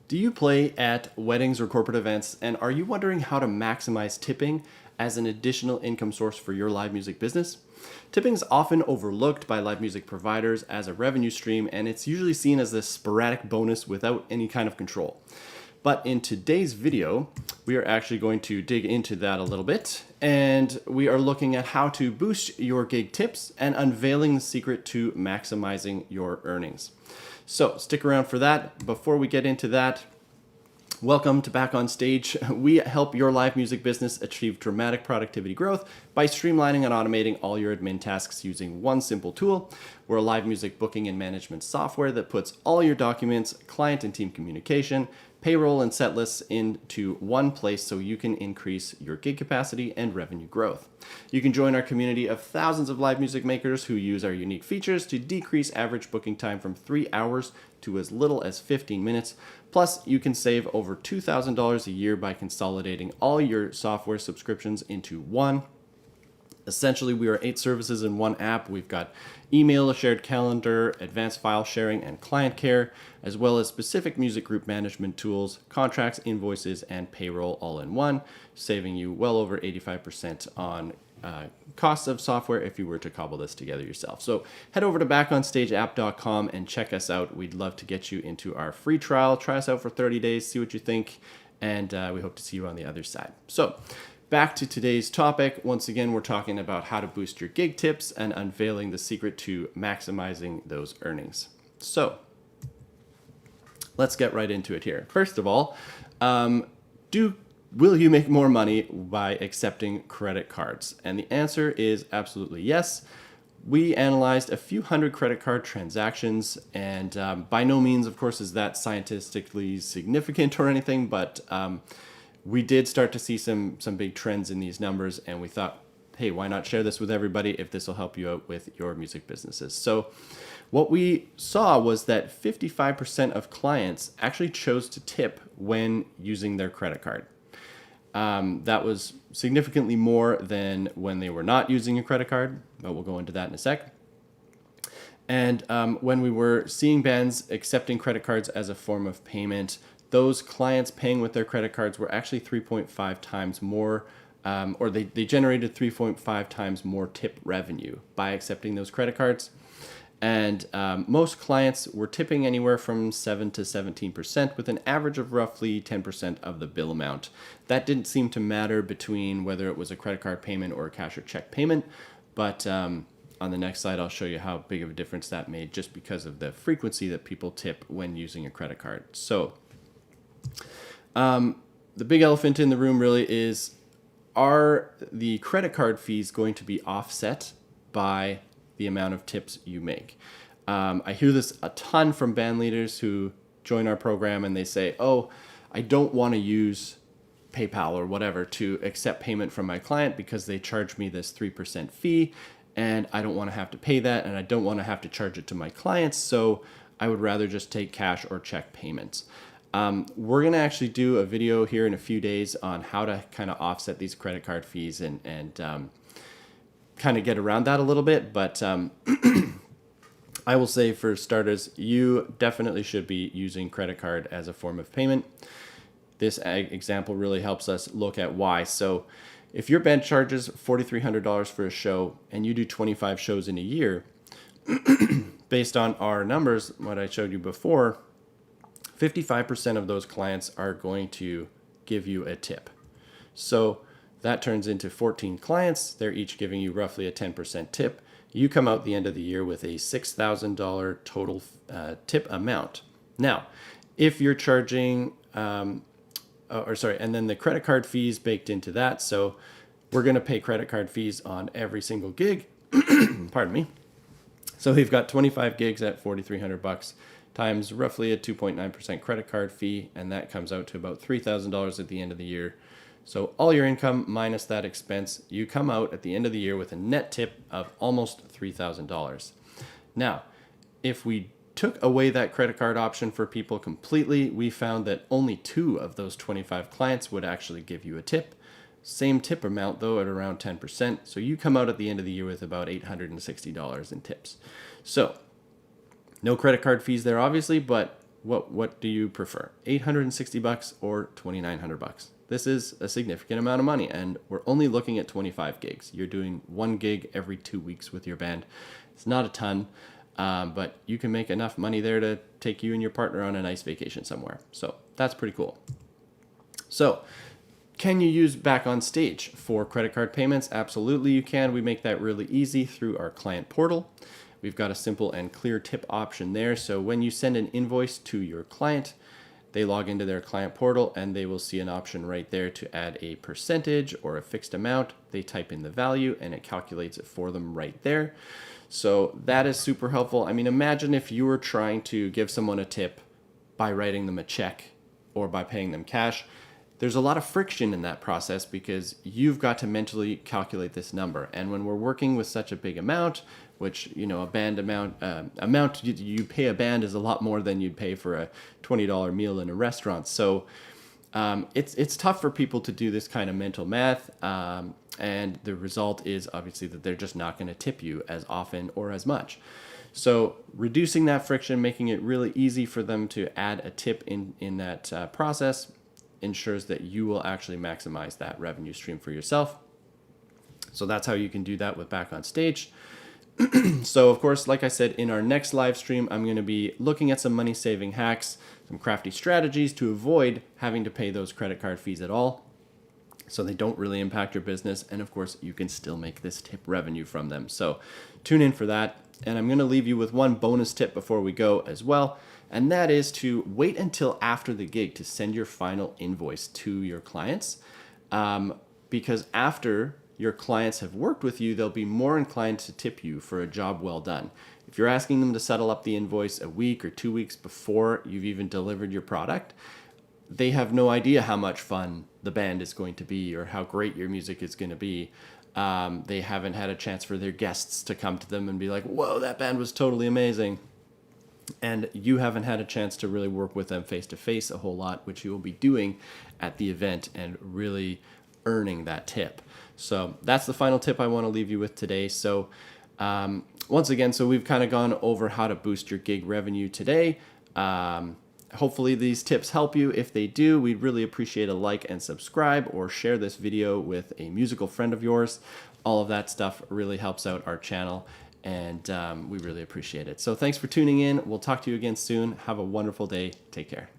Do you play at weddings or corporate events, and are you wondering how to maximize tipping as an additional income source for your live music business? Tipping is often overlooked by live music providers as a revenue stream, and it's usually seen as this sporadic bonus without any kind of control. But in today's video, we are actually going to dig into that a little bit, and we are looking at how to boost your gig tips and unveiling the secret to maximizing your earnings. So stick around for that. Before we get into that, welcome to Back on Stage. We help your live music business achieve dramatic productivity growth by streamlining and automating all your admin tasks using one simple tool. We're a live music booking and management software that puts all your documents, client and team communication, payroll, and set lists into one place so you can increase your gig capacity and revenue growth. You can join our community of thousands of live music makers who use our unique features to decrease average booking time from 3 hours to as little as 15 minutes. Plus, you can save over $2,000 a year by consolidating all your software subscriptions into one. Essentially, we are 8 services in one app. We've got email, a shared calendar, advanced file sharing, and client care, as well as specific music group management tools, contracts, invoices, and payroll all in one, saving you well over 85% on costs of software if you were to cobble this together yourself. So head over to backonstageapp.com and check us out. We'd love to get you into our free trial. Try us out for 30 days, see what you think, and we hope to see you on the other side. So back to today's topic. Once again, we're talking about how to boost your gig tips and unveiling the secret to maximizing those earnings. So let's get right into it here. First of all, will you make more money by accepting credit cards? And the answer is absolutely yes. We analyzed a few hundred credit card transactions, and by no means, of course, is that scientifically significant or anything, but we did start to see some big trends in these numbers, and we thought, hey, why not share this with everybody if this will help you out with your music businesses? So what we saw was that 55% of clients actually chose to tip when using their credit card. That was significantly more than when they were not using a credit card, but we'll go into that in a sec. And when we were seeing bands accepting credit cards as a form of payment, those clients paying with their credit cards were actually 3.5 times more, or they generated 3.5 times more tip revenue by accepting those credit cards. And most clients were tipping anywhere from 7 to 17%, with an average of roughly 10% of the bill amount. That didn't seem to matter between whether it was a credit card payment or a cash or check payment, but on the next slide, I'll show you how big of a difference that made just because of the frequency that people tip when using a credit card. So the big elephant in the room really is, are the credit card fees going to be offset by the amount of tips you make? I hear this a ton from band leaders who join our program, and they say, oh, I don't want to use PayPal or whatever to accept payment from my client because they charge me this 3% fee, and I don't want to have to pay that, and I don't want to have to charge it to my clients, so I would rather just take cash or check payments. We're going to actually do a video here in a few days on how to kind of offset these credit card fees and kind of get around that a little bit. But I will say, for starters, you definitely should be using credit card as a form of payment. This example really helps us look at why. So if your band charges $4,300 for a show and you do 25 shows in a year, based on our numbers, what I showed you before, 55% of those clients are going to give you a tip. So that turns into 14 clients. They're each giving you roughly a 10% tip. You come out the end of the year with a $6,000 total tip amount. Now, if you're charging, and then the credit card fees baked into that. So we're going to pay credit card fees on every single gig. Pardon me. So we've got 25 gigs at $4,300 times roughly a 2.9% credit card fee, and that comes out to about $3,000 at the end of the year. So all your income minus that expense, you come out at the end of the year with a net tip of almost $3,000. Now, if we took away that credit card option for people completely, we found that only 2 of those 25 clients would actually give you a tip. Same tip amount though, at around 10%. So you come out at the end of the year with about $860 in tips. So no credit card fees there, obviously, but what do you prefer? $860 or $2,900? This is a significant amount of money, and we're only looking at 25 gigs. You're doing 1 gig every 2 weeks with your band. It's not a ton, but you can make enough money there to take you and your partner on a nice vacation somewhere. So that's pretty cool. So can you use BackOnStage for credit card payments? Absolutely you can. We make that really easy through our client portal. We've got a simple and clear tip option there. So when you send an invoice to your client, they log into their client portal and they will see an option right there to add a percentage or a fixed amount. They type in the value and it calculates it for them right there. So that is super helpful. I mean, imagine if you were trying to give someone a tip by writing them a check or by paying them cash. There's a lot of friction in that process because you've got to mentally calculate this number. And when we're working with such a big amount, which, you know, a band amount you pay a band is a lot more than you'd pay for a $20 meal in a restaurant. So it's tough for people to do this kind of mental math. And the result is obviously that they're just not going to tip you as often or as much. So reducing that friction, making it really easy for them to add a tip in that process ensures that you will actually maximize that revenue stream for yourself. So that's how you can do that with BackOnStage. So of course, like I said, in our next live stream, I'm going to be looking at some money saving hacks, some crafty strategies to avoid having to pay those credit card fees at all, so they don't really impact your business. And of course, you can still make this tip revenue from them. So tune in for that. And I'm going to leave you with one bonus tip before we go as well. And that is to wait until after the gig to send your final invoice to your clients. Because after your clients have worked with you, they'll be more inclined to tip you for a job well done. If you're asking them to settle up the invoice a week or 2 weeks before you've even delivered your product, they have no idea how much fun the band is going to be or how great your music is going to be. They haven't had a chance for their guests to come to them and be like, whoa, that band was totally amazing. And you haven't had a chance to really work with them face to face a whole lot, which you will be doing at the event and really earning that tip. So that's the final tip I want to leave you with today. So once again, so we've kind of gone over how to boost your gig revenue today. Hopefully these tips help you. If they do, we'd really appreciate a like and subscribe, or share this video with a musical friend of yours. All of that stuff really helps out our channel, and we really appreciate it. So thanks for tuning in. We'll talk to you again soon. Have a wonderful day. Take care.